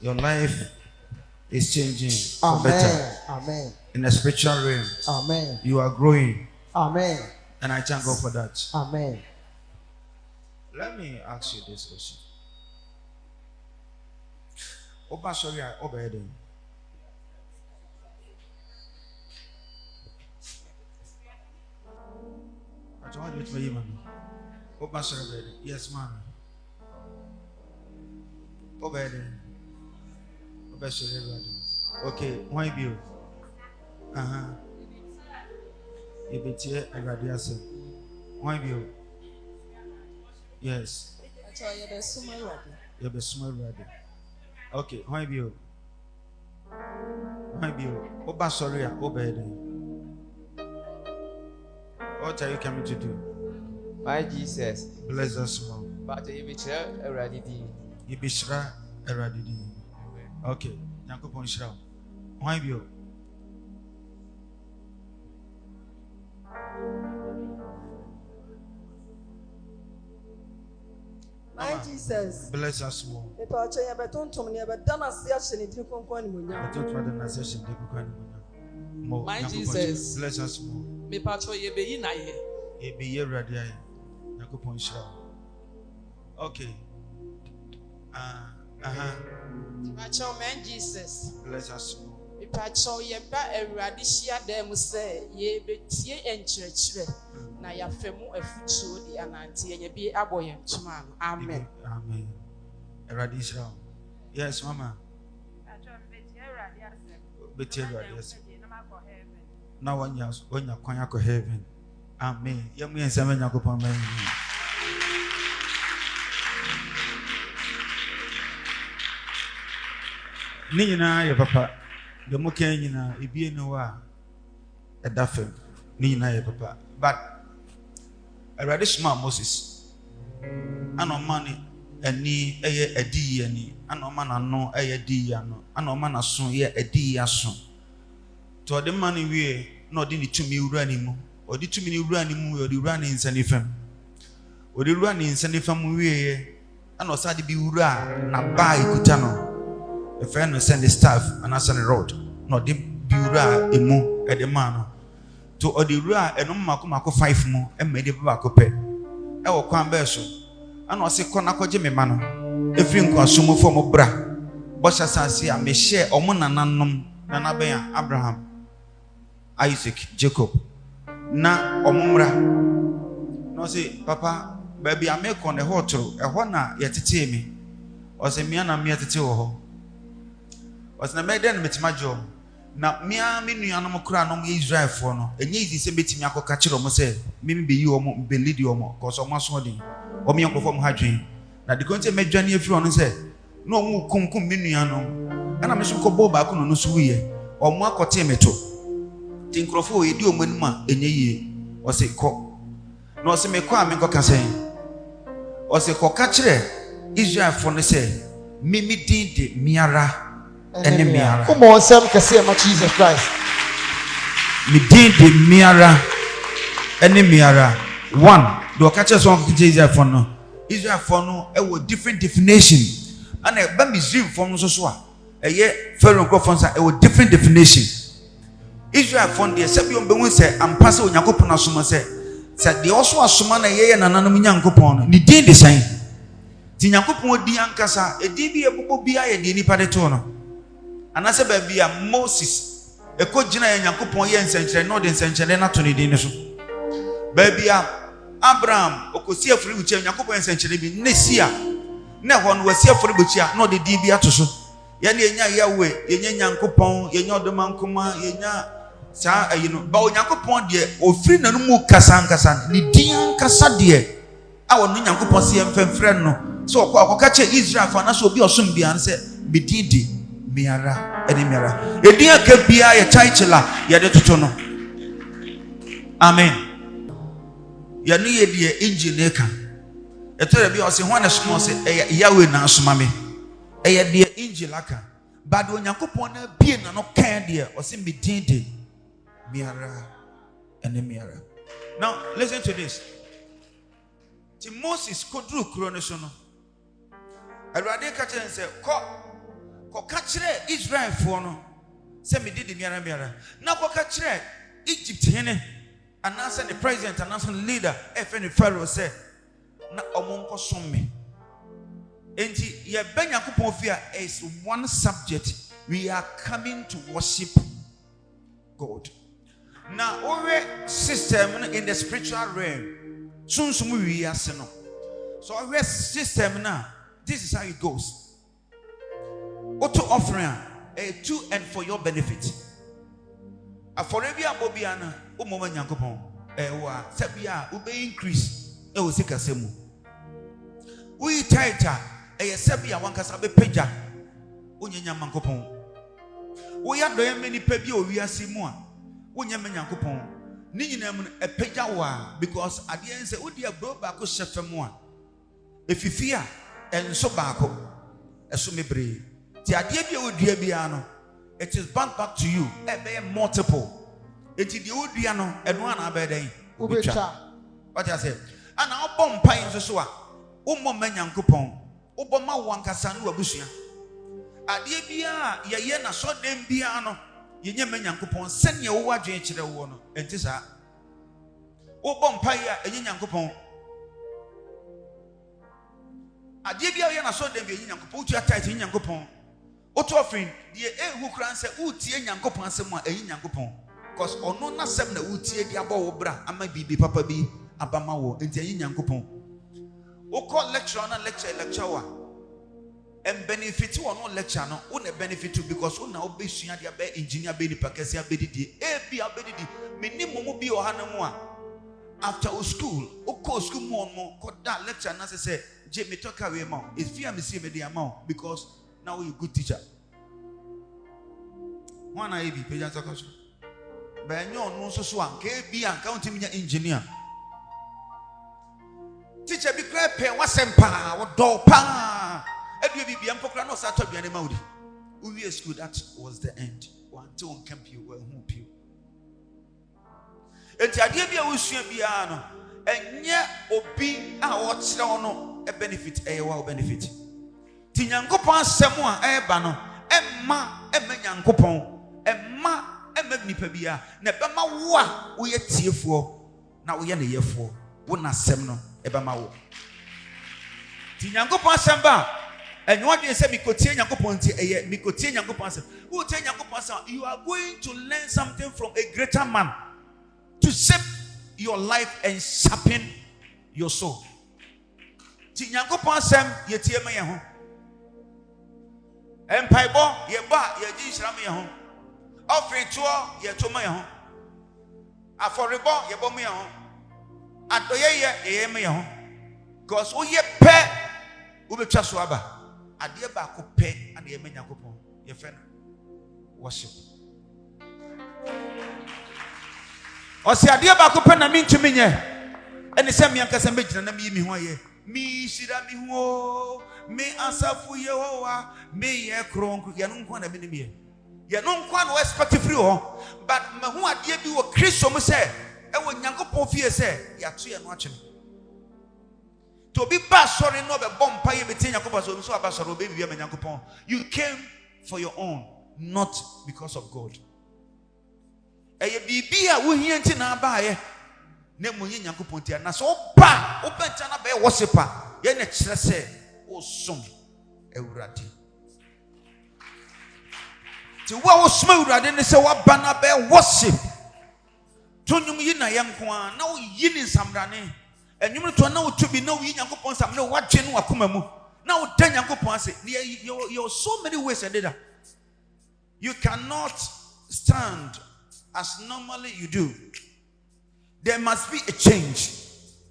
Your life is changing for Amen. better. Amen. In the spiritual realm, Amen. you are growing. Amen. And I thank God for that. Amen. Let me ask you this question. Oba sorry, I obeyed him. I told you to me, man. Oba sorry, yes, man. Obeyed him. Oba sorry, okay, why be you? You be here and radiation. Why be you? Yes. You be small ready. Okay, why be you? Why be you? Oba sorry, I obeyed him. What are you coming to do? My Jesus. Bless us more. But you be sure already. You be sure already. Okay, Yankopon Shra. Why be you? My Jesus. Bless us more. Me pa che ya beton tom ne be dana se ya hye ne din konkon ni munya. I don't want to session de kokani more. My Jesus. Bless us more. Me patro ye be yi na ye. E be ye ready ai. Yankopon Shra. Okay. Patro man Jesus. Bless us more. Me patro ye ba awurade hia dem se ye betie enkyerɛkyerɛ na ya femu afutuo di anante ye bi aboye ntuma no. Amen. Amen. Awurade Shra. Yes, mama. Patro betie awurade asem. Betie awurade asem. Na wanya kwan akɔ heaven. Amen. Yamu yensam Yankopon man. Ni nyina ye papa. The muke nyina ebie ne wa edafem. Ni nyina ye papa. But Awurade soma Moses. Ana mani ani eye adi ani. Ana mana no eye di ano. Ana mana so ye adi aso. To the man wie na odi ni tumi wura ni mu. Odi tumi ni wura ni mu, odi wura ni nsanifam. Odi wura ni nsanifam wie ana osade bi wura na ba ikuta no. The friend will send the staff and send the road. No, the bureau emu at the man. To Odira and Mako 5 more and made the Bacope. I will come beso. And I say, Conako Jimmy Mano. If you consume form of bra, Bosha Sansi, I may share Omona Nanum, Nanabea, Abraham, Isaac, Jacob. Na Omura. No, say, Papa, baby, I make on the hotel, a honor yet to tell me. Or say, Miana Mia to tell. Was na meden metimajo na mia menu anom kra no Israel for no enye izi se betimi akoka kire omo se mimi be yi omo be lead omo cause omo aso din omo yankofo mo hadwen na de konte medwane afiri ono se na omo kunkum menu anom ana me so ko bo ba ko no so wiye omo akote meto tinkrofo edi omo anum a enye yie o se ko na o se me ko a me ko kasen o se ko ka kire Israel for no se mimi din de miara enemiara. Come on, Sam, can say much Jesus Christ. Me din de miara enemiara. One, do catch us on Israel for no. Israel for no, it was different definition. And a Bamizim from Sosua. A year, Pharaoh Crawford, it was different definition. Israel for the Sabion Bewin said, and Pastor Yakopon Asuma said the also Asumana ye and Ananamian Copon. Ni din the same. Tinyakopo di ankasa, a DB a Bobia and the Nipadetono. And I said, baby, Moses, a cojina and Yakupon yen century, not in century, not to the dinner. Baby, Abraham, Okosia free with Yakupon century, Nessia. No one was here for the butcher, not the DB atoso. Yanya Yahweh, Yenya Yankupon, Yenya the Mankuma, Yenya, Sa, you know, Bao Yakupon, dear, or free no more Kasan Kasan, Nidian Kasadia. Our Yankupon CM friend no. So, I'll catch Israel for us will be awesome, be answered, be didi. Miara, enemiara. Edia kebia ya title ya de totono. Amen. Ya nu ye de engine ka. Etere bi o se ho na somo se Yahweh na asoma me. Eye de engine aka. But Onyankopon na bie na no kan de o se medin de miara enemiara. Now listen to this. Ti Moses kodru kuro ne so no. Awurade ka chen se Kokachre Israel for no. Say me did the miara. Now kokachre Egypt hene. And answer the president and answer the leader. FN Pharaoh said, na omonko somme. Enti ye Benyankopon fear is one subject. We are coming to worship God. Now our system in the spiritual realm. Soon we are no. So our system now. This is how it goes. Auto offering to and for your benefit. Aforabia bobiana umoma nyankopon wa sabia ube increase e wo sika semu. We tighter sabia wankasa be pagya onyanya mankopon. We adoye many pebi o wiase mu a wonyanya nyankopon. Ni nyina mu e pagya wa because ade say odi abro ba ko hyefam a efifia enso ba ko eso mebre ti ade bia odua bia no. It is bound back to you. Be multiple. It is the odua no eno ana be den. What I say? And now bomb pie so a ummo manyankopon. Uboma wankasa no abusua. Ade bia ye na so dem bia no ye nya manyankopon sene wo wadwen kire wo no. Enti sa. Ubom pie a enye nyankopon. Ade bia ye na so dem bia enye nyankopon. Utu atai enye nyankopon. Oto offering the who cran say utie nyankopon asem a eyi nyankopon because ono na sem na utie dia bo wo bra ama bibi papa bi abama wo enti eyi nyankopon o call lecture na lecture wa em benefit wo no lecture no wo na benefit because wo na obesua dia be engineer be ni pakese abedidi e bi abedidi minimum bi o hanamu a after school o call school mo ko da lecture na say je me talk away ma if fear me see me dia ma because now you're a good teacher. One I be pay answer question. But no so one be and counting me engineer. Teacher be clear pay what sempa what do pa. Edu be ampokra no sato be animal. We school that was the end. One two on camp you were who you. Enti ade bia wo sua bia no enye obi a wo kire no e benefit e wa benefit. Ti nyankopon asem a eba no emma nyankopon emma nipa bia na bema wo a wo ye tiefo na wo ye ne yefo wo na asem no ebema wo ti nyankopon asem ba enyo adwen se mikotie nyankopon ti eye mikotie nyankopon asem wo tie nyankopon asem you are going to learn something from a greater man to shape your life and sharpen your soul. Ti nyankopon asem ye tie me ye ho empaibo ye ba ye ji hira me ho offering to ye to me ho aforebo ye bo me ho adoye ye me ho because wo ye pe wo betwa so aba ade ba ko pe ana ye me nyankopon ye fe worship o se ade ba ko pe na mi ntumi nye ene se mi ankasa megina na mi ho ye mi shira mi ho me asafu Yehowa me ye kronku ye no nkwa na me ne me ye no nkwa no expect free ho but me ho ade bi wo Kristo mu se e wo nyankopon fie se ya to ye no ache to be ba sorry no be bompa ye beti nyankopon so aba sorry be bia me nyankopon you came for your own not because of God e ye bibia wo hia nti na aba ye na mo ye nyankopon ti na so ba obenta na be worshiper ye na kire se Osom Eurati. To what was smooth, I didn't say what banner bear worship. Tonyum Yina Yankwan, no yin in Samrani, and you to know to be no yin upon some no what genu akumamu. Now 10 Yankupon say, you're so many ways I did that. You cannot stand as normally you do. There must be a change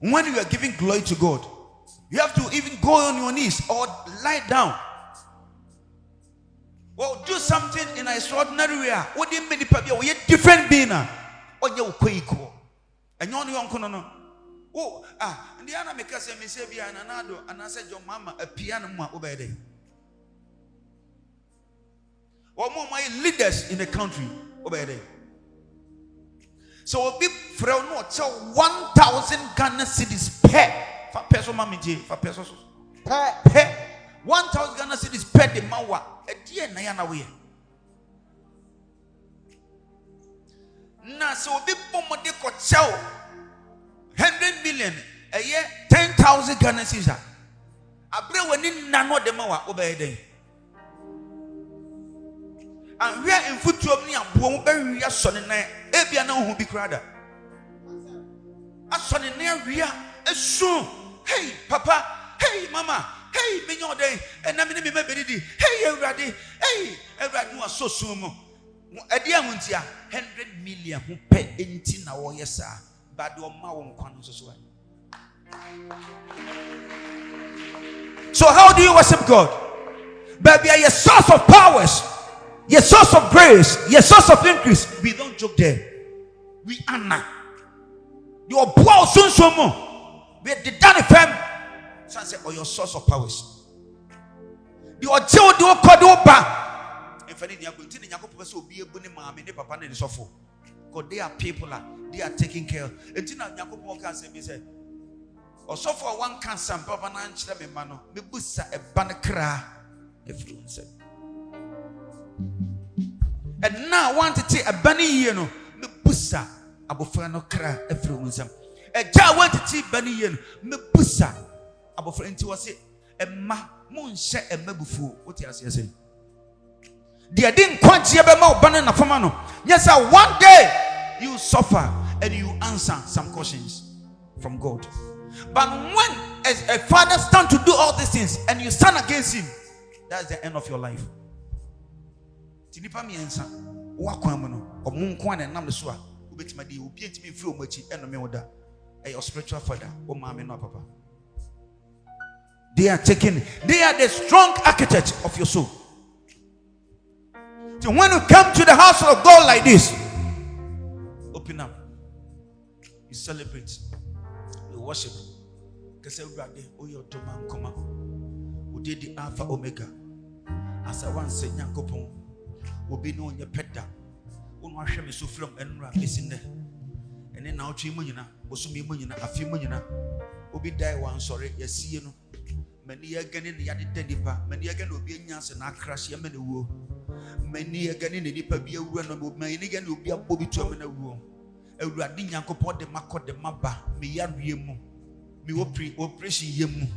when you are giving glory to God. You have to even go on your knees or lie down. Or do something in an extraordinary way. What do you mean? We are different being. Or you are equal. And you are no. Oh, and the other makers say, Miss Abia and Anado, and I said, your mama, a piano obey them. Or more my leaders in the country obey them. So a big frail note, so 1,000 Ghana cities per. For person, mammy, for person, 1,000 Ghana cities per the mawa. A dear na ya na we na so obi bomode ko chao 100 million 10,000 Ghana cedis abre wani nano de ma wa obey den and we are in futuom ni abo mo be wi asone na ebia na ho bi krada asone na wi esu hey papa hey mama hey menyo den na me me bedidi hey ewrade hey ewrade no so so mo ade ahuntia 100 million ho pe enti na wo yesa bade o ma wo nkwa no so So how do you worship God? Baby, your source of powers, your source of grace, your source of increase. We don't joke there. We honor your power soon so more. We did that fam. So I say, or your source of powers. The ojo do kodoba. If any are going to the be a bunny mammy, papa and so because they are people, they are taking care. And Tina Yakupo can say, me say. Or so for one cancer, Papa Nanchla me mano, me bussa a banakra, if you say. And now want to take a bunny, me bussa, a bufano cra, if you say. A jar want to take bunny, me bussa, a bufano to us, a moon set a mebufu, what you say. They didn't quite see a more banana for mano. Yes, sir, one day you suffer and you answer some questions from God. But when a father stands to do all these things and you stand against him, that's the end of your life. Tinipa mi ensa wakwan mu no omunkwan na nam so a obetima de obi entimi mfiri omachi eno me woda your spiritual father o ma me no papa. They are the strong architect of your soul. So when you come to the house of God like this, open up, you celebrate, you worship. Because everybody, oh, your Toman Koma, who did the Alpha Omega. As I once said, Yankopon will be known your pet down. One shame is so from and listen there. And then now, 3 million, was me million, a few million. Will be die one, sorry, yes, see you. Many again in the added Dedipa, many again will be a yans and I crash your many woe. Many again in the Nipa be a run of many again will be a bobby to a room. A radin Yankopon de Mako de Maba, me yan remo. Me operation yemu.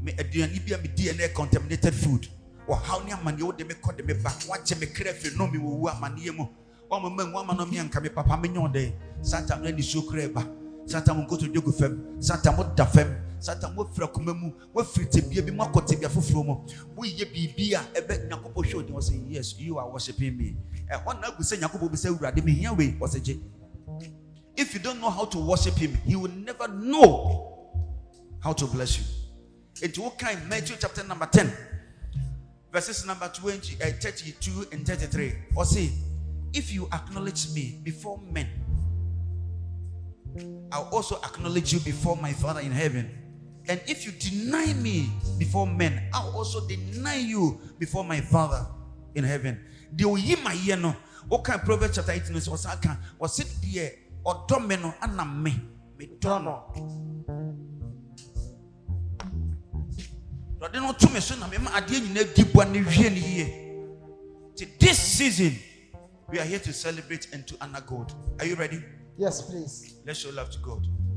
Me aduane bia me DNA contaminated food. Or how near man you de me call me back. Watch me crefe no me wo amane mu. O man wa no me anka me papa me nyon dey. Satan na di so kreba. Satan go to jogu fam. Satan mo da fam. Satan mo fra kuma mu. Wo frite bia bi makote bia foforo mu. Wo ye bibia ebe nyakopo show dey say yes you are worshiping me. E ho na gu say nyakopo bi say urade me hia we was eje. If you don't know how to worship him, he will never know how to bless you. Into what kind? Matthew chapter number 10, verses number 32 and 33. Or say, if you acknowledge me before men, I'll also acknowledge you before my Father in heaven. And if you deny me before men, I'll also deny you before my Father in heaven. The oyima yeno. What kind? Proverbs chapter 18 was it there or domino and me dono. This season, we are here to celebrate and to honor God. Are you ready? Yes, please. Let's show love to God.